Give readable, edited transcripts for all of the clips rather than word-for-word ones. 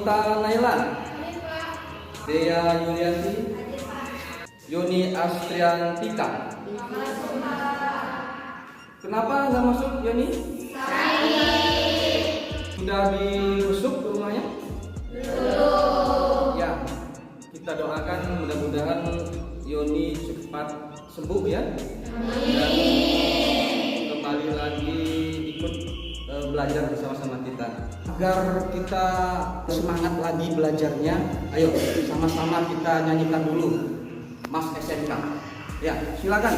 Novita Naila, Dea Yulianti, Yuni Astriantika. Kenapa nggak masuk Yoni? Sudah dibesuk ke rumahnya? Belum. Ya, kita doakan mudah-mudahan Yoni cepat sembuh ya. Dan kembali lagi ikut belajar bersama-sama kita. Agar kita semangat lagi belajarnya, ayo sama-sama kita nyanyikan dulu Mas SMK. Ya, silakan.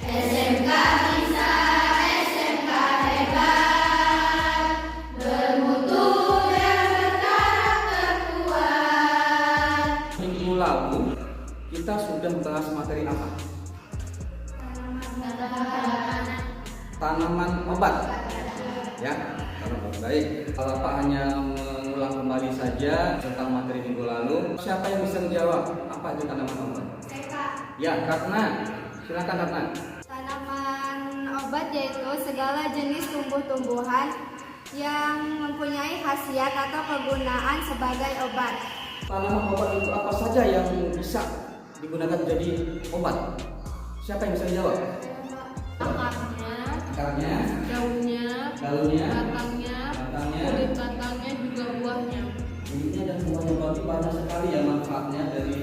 SMK bisa, SMK hebat, bermutu dan berkarakter kuat. Minggu lalu kita sudah bahas materi apa? Tanaman obat. Ya, tanaman baik. Kalau Pak hanya mengulang kembali saja tentang materi minggu lalu, siapa yang bisa menjawab apa itu tanaman obat? Ya, karena silakan Ratna. Tanaman obat yaitu segala jenis tumbuh-tumbuhan yang mempunyai khasiat atau kegunaan sebagai obat. Tanaman obat itu apa saja yang bisa digunakan menjadi obat? Siapa yang bisa menjawab? Akarnya, daunnya, daunnya, batangnya, kulit batangnya juga buahnya. kulitnya dan buahnya. Berarti banyak sekali ya manfaatnya dari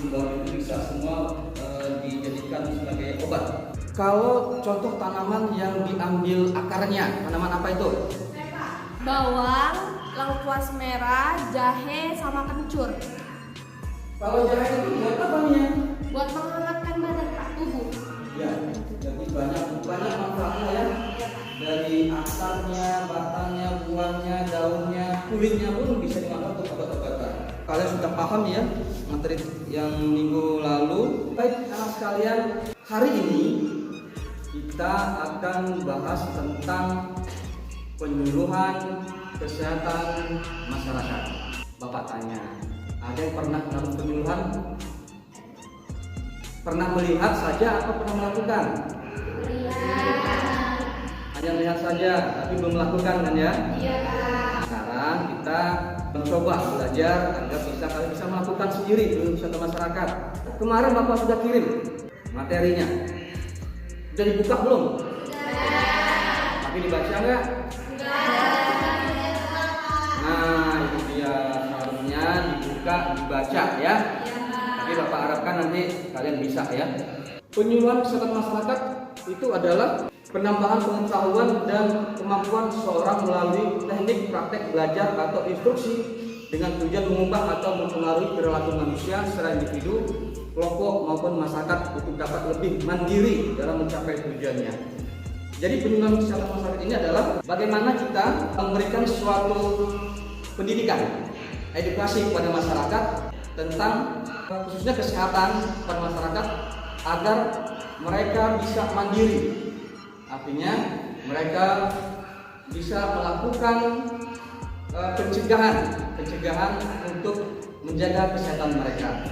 daun itu, bisa semua dijadikan sebagai obat. Kalau contoh tanaman yang diambil akarnya, tanaman apa itu? Bawang, lengkuas merah, jahe, sama kencur. Kalau jahe itu buat apa nih? Buat menghangatkan badan Pak, tubuh. Ya, jadi banyak manfaatnya ya. Dari akarnya, batangnya, buahnya, daunnya, kulitnya pun bisa dimakan untuk obat-obatan. Kalian sudah paham ya materi yang minggu lalu. Baik anak sekalian, hari ini kita akan bahas tentang penyuluhan kesehatan masyarakat. Bapak tanya, ada yang pernah melakukan penyuluhan? Pernah melihat saja atau pernah melakukan? Hanya melihat saja, tapi belum melakukan kan ya? Iya. Sekarang kita mencoba belajar agar kalian bisa melakukan sendiri di wisata masyarakat. Kemarin Bapak sudah kirim materinya. Sudah dibuka belum? Tapi dibaca nggak? Nah, itu dia seharusnya dibuka, dibaca ya. Tapi Bapak harapkan nanti kalian bisa ya. Penyuluhan kesehatan masyarakat itu adalah penambahan pengetahuan dan kemampuan seseorang melalui teknik praktek belajar atau instruksi dengan tujuan mengubah atau mempengaruhi perilaku manusia secara individu, kelompok maupun masyarakat untuk dapat lebih mandiri dalam mencapai tujuannya. Jadi penyuluhan kesehatan masyarakat ini adalah bagaimana kita memberikan suatu pendidikan, edukasi kepada masyarakat tentang khususnya kesehatan pada masyarakat agar mereka bisa mandiri. Artinya mereka bisa melakukan pencegahan untuk menjaga kesehatan mereka.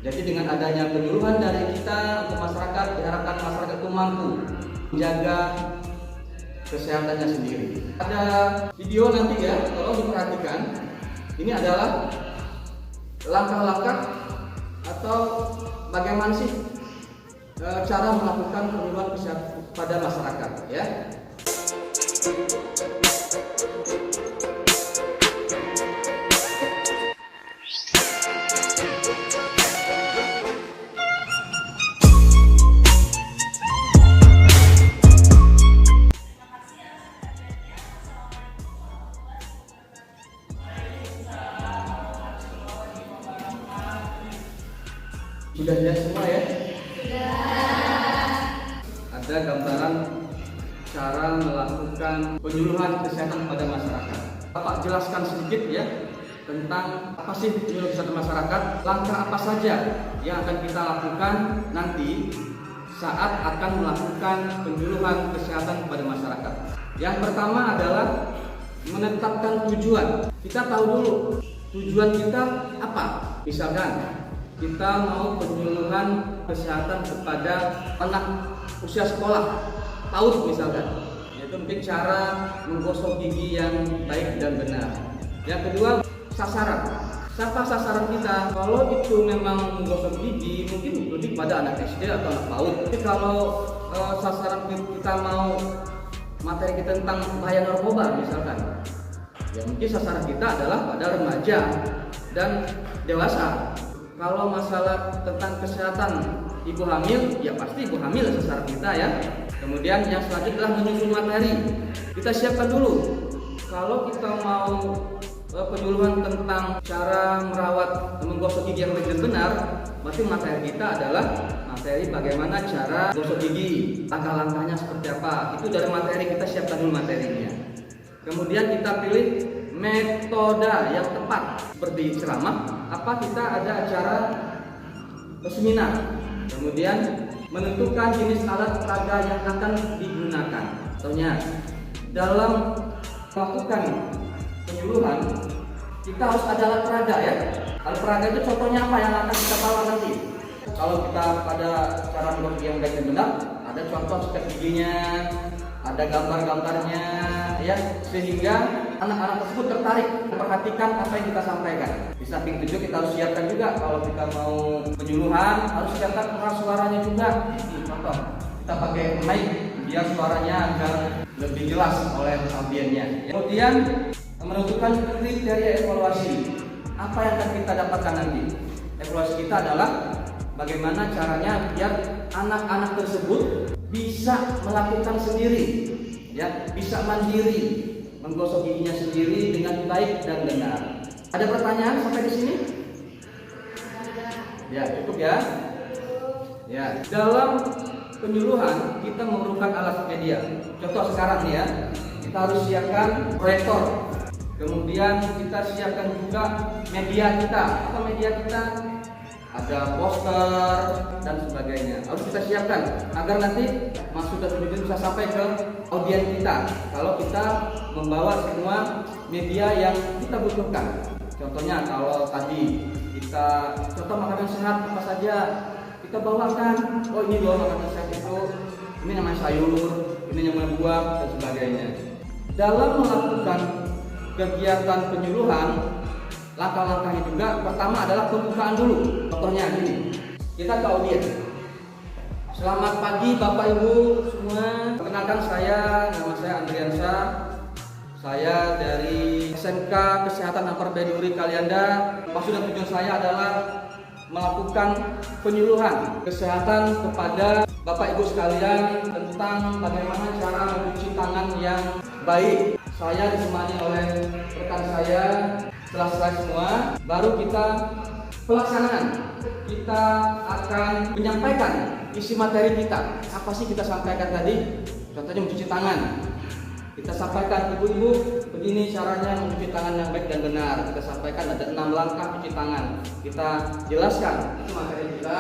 Jadi dengan adanya penyuluhan dari kita untuk masyarakat, diharapkan masyarakat itu mampu menjaga kesehatannya sendiri. Ada video nanti ya, tolong diperhatikan. Ini adalah langkah-langkah atau bagaimana sih cara melakukan penyuluhan kesehatan pada masyarakat ya. Sudah lihat semua ya? Ada gambaran cara melakukan penyuluhan kesehatan pada masyarakat. Bapak jelaskan sedikit ya tentang apa sih penyuluhan kesehatan masyarakat, langkah apa saja yang akan kita lakukan nanti saat akan melakukan penyuluhan kesehatan kepada masyarakat. Yang pertama adalah menetapkan tujuan. Kita tahu dulu tujuan kita apa. Misalkan kita mau penyuluhan kesehatan kepada anak usia sekolah PAUD misalkan, yaitu mungkin cara menggosok gigi yang baik dan benar. Yang kedua, sasaran. Siapa sasaran kita? Kalau itu memang menggosok gigi, mungkin lebih pada anak SD atau anak PAUD. Tapi kalau sasaran kita mau materi kita tentang bahaya narkoba misalkan, ya mungkin sasaran kita adalah pada remaja dan dewasa. Kalau masalah tentang kesehatan ibu hamil, ya pasti ibu hamil sasaran kita ya. Kemudian yang selanjutnya adalah menyusun materi. Kita siapkan dulu. Kalau kita mau penyuluhan tentang cara merawat menggosok gigi yang baik dan benar, berarti materi kita adalah materi bagaimana cara gosok gigi, langkah-langkahnya seperti apa. Itu dari materi, kita siapkan dulu materinya. Kemudian kita pilih metode yang tepat, seperti ceramah, apa kita ada acara seminar. Kemudian menentukan jenis alat peraga yang akan digunakan. Contohnya, dalam melakukan penyuluhan, kita harus ada alat peraga ya. Alat peraga itu contohnya apa yang akan kita bawa nanti. Kalau kita pada cara menggosok yang baik dan benar, ada contoh sikat giginya, ada gambar-gambarnya ya, sehingga anak-anak tersebut tertarik memperhatikan apa yang kita sampaikan. Di samping itu kita harus siapkan juga kalau kita mau penyuluhan, harus siapkan pengeras suaranya juga. Ini contoh, kita pakai mic biar suaranya agar lebih jelas oleh audiennya. Kemudian menentukan kriteria evaluasi. Apa yang akan kita dapatkan nanti? Evaluasi kita adalah bagaimana caranya biar anak-anak tersebut bisa melakukan sendiri, ya, bisa mandiri, menggosok giginya sendiri dengan baik dan benar. Ada pertanyaan sampai di sini? Ya, cukup ya. Ya, dalam penyuluhan kita memerlukan alat media. Contoh sekarang nih ya, kita harus siapkan proyektor. Kemudian kita siapkan juga media kita. Apa media kita? Ada poster dan sebagainya. Harus kita siapkan agar nanti masuk dan video bisa sampai ke audiens kita. Kalau kita membawa semua media yang kita butuhkan. Contohnya kalau tadi kita contoh makanan sehat apa saja kita bawakan. Oh ini loh makanan sehat itu, ini namanya sayur, ini namanya buah dan sebagainya. Dalam melakukan kegiatan penyuluhan, langkah-langkahnya juga pertama adalah pembukaan dulu. Contohnya gini, kita ke audiens. Selamat pagi Bapak Ibu semua. Perkenalkan nama saya Andriansa. Saya dari SMK Kesehatan Ampar Baiduri Kalianda. Maksud dan tujuan saya adalah melakukan penyuluhan kesehatan kepada Bapak Ibu sekalian tentang bagaimana cara mencuci tangan yang baik. Saya ditemani oleh rekan saya. Setelah selesai semua, baru kita pelaksanaan. Kita akan menyampaikan isi materi kita. Apa sih kita sampaikan tadi? Contohnya mencuci tangan. Kita sampaikan, ibu-ibu, begini caranya mencuci tangan yang baik dan benar. Kita sampaikan ada 6 langkah cuci tangan. Kita jelaskan itu materi kita.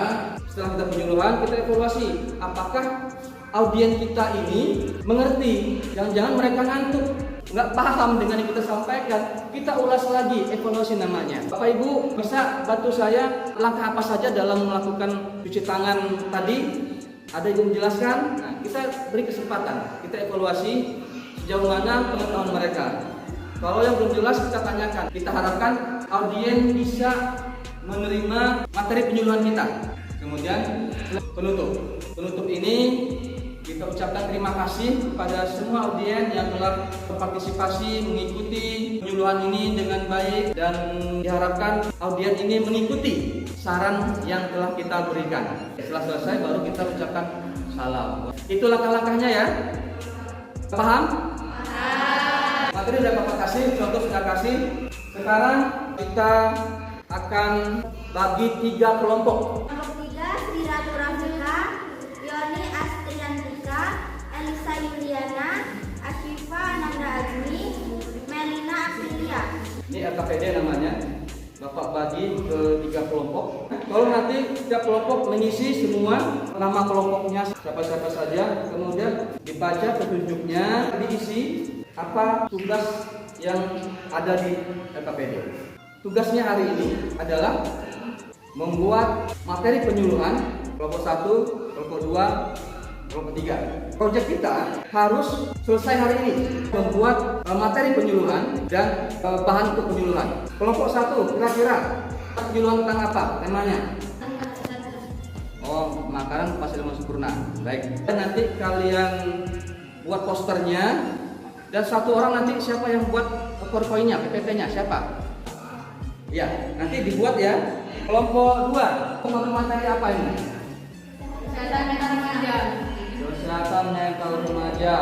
Setelah kita penyuluhan, kita evaluasi. Apakah audiens kita ini mengerti? Jangan-jangan mereka ngantuk, nggak paham dengan yang kita sampaikan. Kita ulas lagi, evaluasi namanya. Bapak Ibu bisa bantu saya langkah apa saja dalam melakukan cuci tangan tadi? Ada yang menjelaskan? Nah, kita beri kesempatan, kita evaluasi sejauh mana pengetahuan mereka. Kalau yang belum jelas kita tanyakan. Kita harapkan audiens bisa menerima materi penyuluhan kita. Kemudian penutup ini kita ucapkan terima kasih kepada semua audiens yang telah berpartisipasi mengikuti penyuluhan ini dengan baik, dan diharapkan audiens ini mengikuti saran yang telah kita berikan. Setelah selesai baru kita ucapkan salam. Itu langkah-langkahnya ya. Paham? Materi sudah Bapak kasih, contoh sudah kasih. Sekarang kita akan bagi 3 kelompok. Kelompok 3, Sri Ratu Rafika, Yoni Astriantika, Elisa Yuliana, Ashifa Ananda Azmi, Melina Aprilia. Ini LKPD namanya. Bapak bagi ke 3 kelompok. Kalau nanti setiap kelompok mengisi semua nama kelompoknya siapa-siapa saja, kemudian dibaca petunjuknya, diisi apa tugas yang ada di LKPD. Tugasnya hari ini adalah membuat materi penyuluhan kelompok 1, kelompok 2, Kelompok 3. Proyek kita harus selesai hari ini membuat materi penyuluhan dan bahan untuk penyuluhan. Kelompok 1 kira-kira penyuluhan tentang apa temanya? Oh, makanan pas ilmu sempurna. Baik. Dan nanti kalian buat posternya dan satu orang nanti siapa yang buat PowerPoint-nya, PPT-nya siapa? Ya, nanti dibuat ya. Kelompok 2, materi apa ini? Kesehatan mental remaja. Kesehatan mental remaja.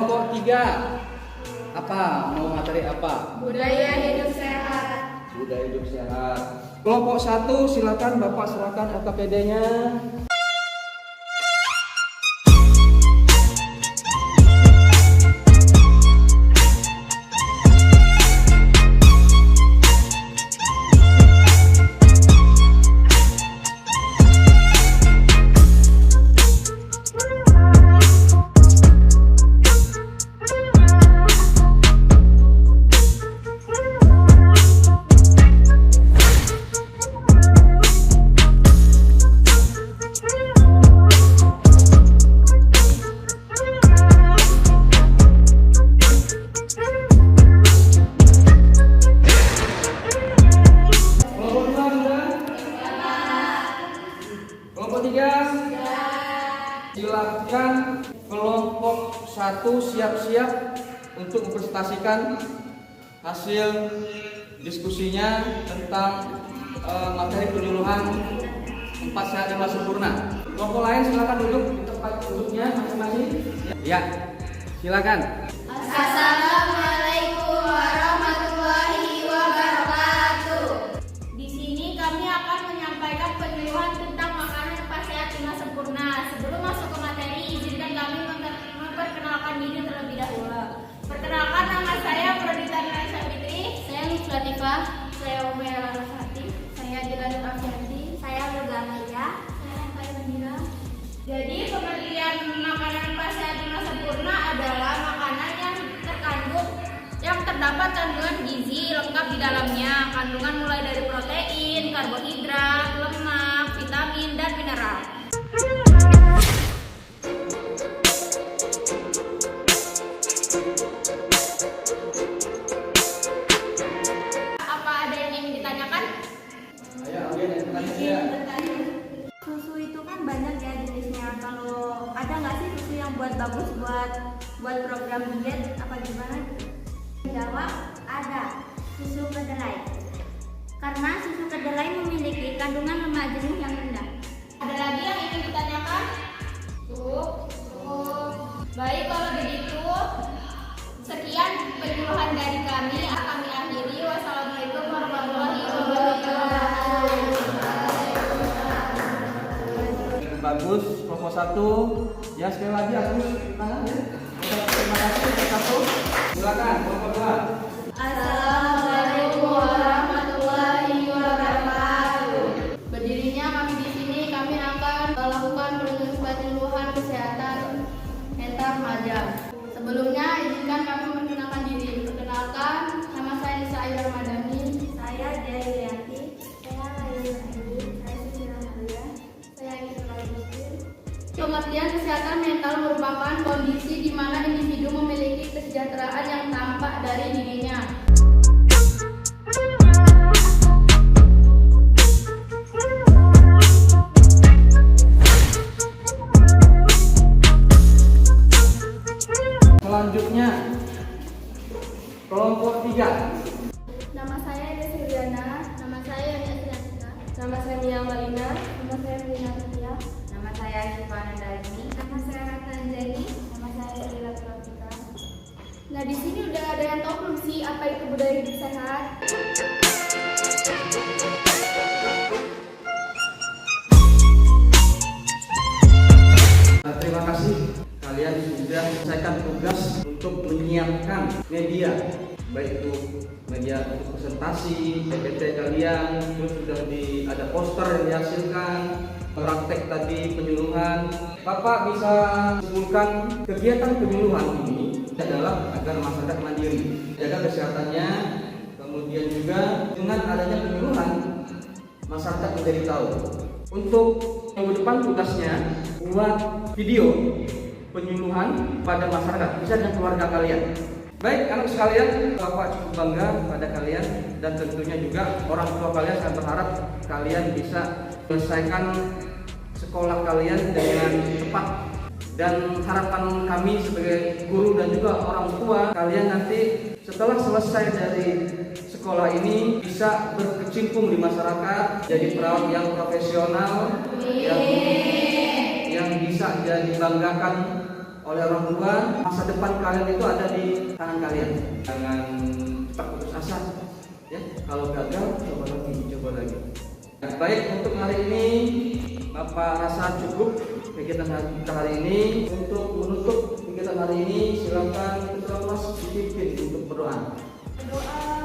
Kelompok 3, apa? Mau materi apa? Budaya hidup sehat. Budaya hidup sehat. Kelompok 1, silakan Bapak serahkan LKPD-nya. Silakan kelompok 1 siap-siap untuk mempresentasikan hasil diskusinya tentang materi penyuluhan 4 Sehat 5 Sempurna. Kelompok lain silakan duduk di tempat duduknya masing-masing. Ya, silakan. Assalamualaikum warahmatullahi wabarakatuh. Di sini kami akan menyampaikan penyuluhan tentang makanan 4 Sehat 5 Sempurna. Sebelum masuk ke materi, izinkan kami memperkenalkan diri terlebih dahulu. Perkenalkan, nama saya Prodita Nuraisyah Fitri. Saya Lutfi Latifah. Saya Umayyah Larasati. Saya Dilan Afianti. Saya Olga Amelia. Saya Faya Mandira. Jadi pengertian makanan 4 Sehat 5 Sempurna adalah makanan yang terdapat kandungan gizi lengkap di dalamnya. Kandungan mulai dari protein, karbohidrat, lemak, vitamin, dan mineral. Apa ada yang ingin ditanyakan? Ayo, Alvin, yang tanya. Susu itu kan banyak ya jenisnya. Kalau ada nggak sih susu yang bagus buat program diet apa gimana? Jawab, ada. Susu kedelai. Karena susu kedelai memiliki kandungan lemak jenuh yang rendah. Ada lagi yang ingin ditanyakan? Baik, kalau begitu sekian penyuluhan dari kami. Kami akhiri. Wassalamualaikum warahmatullahi wabarakatuh. Bagus, kelompok 1. Ya, sekali lagi aku tangan ya. Terima kasih kelompok 1. Silakan kelompok 2. Assalamualaikum warahmatullahi wabarakatuh. Berdirinya kami di sini, kami akan melakukan penyuluhan kesehatan mental remaja. Sebelumnya, izinkan kami memperkenalkan diri. Perkenalkan, nama saya Nisa Ayu Ramadhani. Saya Jaya Yulianti. Saya Laila Ayu. Saya Suci Ramalia. Saya Isra Muslim. Pengertian kesehatan mental merupakan kondisi di mana individu memiliki kesejahteraan yang tampak dari dirinya. Selanjutnya kelompok 3. Nama saya Desi Riana. Nama saya Yani Asriantika. Nama saya Mia Malina. Nama saya Melina Setia. Nama saya Syifa Nandagini. Nama saya Rata Anjani. Nama saya Lila Pratita. Nah, di sini udah ada yang tahu belum sih apa itu budaya hidup sehat? Terima kasih kalian sudah selesaikan tugas untuk menyiapkan media, baik itu media untuk presentasi, PPT kalian, terus sudah ada poster yang dihasilkan, praktek tadi penyuluhan. Bapak bisa simpulkan kegiatan penyuluhan ini adalah agar masyarakat mandiri, jaga kesehatannya, kemudian juga dengan adanya penyuluhan masyarakat menjadi tahu. Untuk minggu depan tugasnya buat video penyuluhan pada masyarakat, bisa dengan keluarga kalian. Baik anak sekalian, Bapak cukup bangga pada kalian dan tentunya juga orang tua kalian. Saya berharap kalian bisa selesaikan sekolah kalian dengan cepat. Dan harapan kami sebagai guru dan juga orang tua, kalian nanti setelah selesai dari sekolah ini bisa berkecimpung di masyarakat, jadi perawat yang profesional, yang bisa jadi banggakan oleh orang tua. Masa depan kalian itu ada di tangan kalian. Jangan cepat putus asa, ya. Kalau gagal, coba lagi. Baik, untuk hari ini Bapak rasa cukup kegiatan kita hari ini. Untuk menutup kegiatan hari ini, silakan ketua kelas dipimpin untuk berdoa. Berdoa.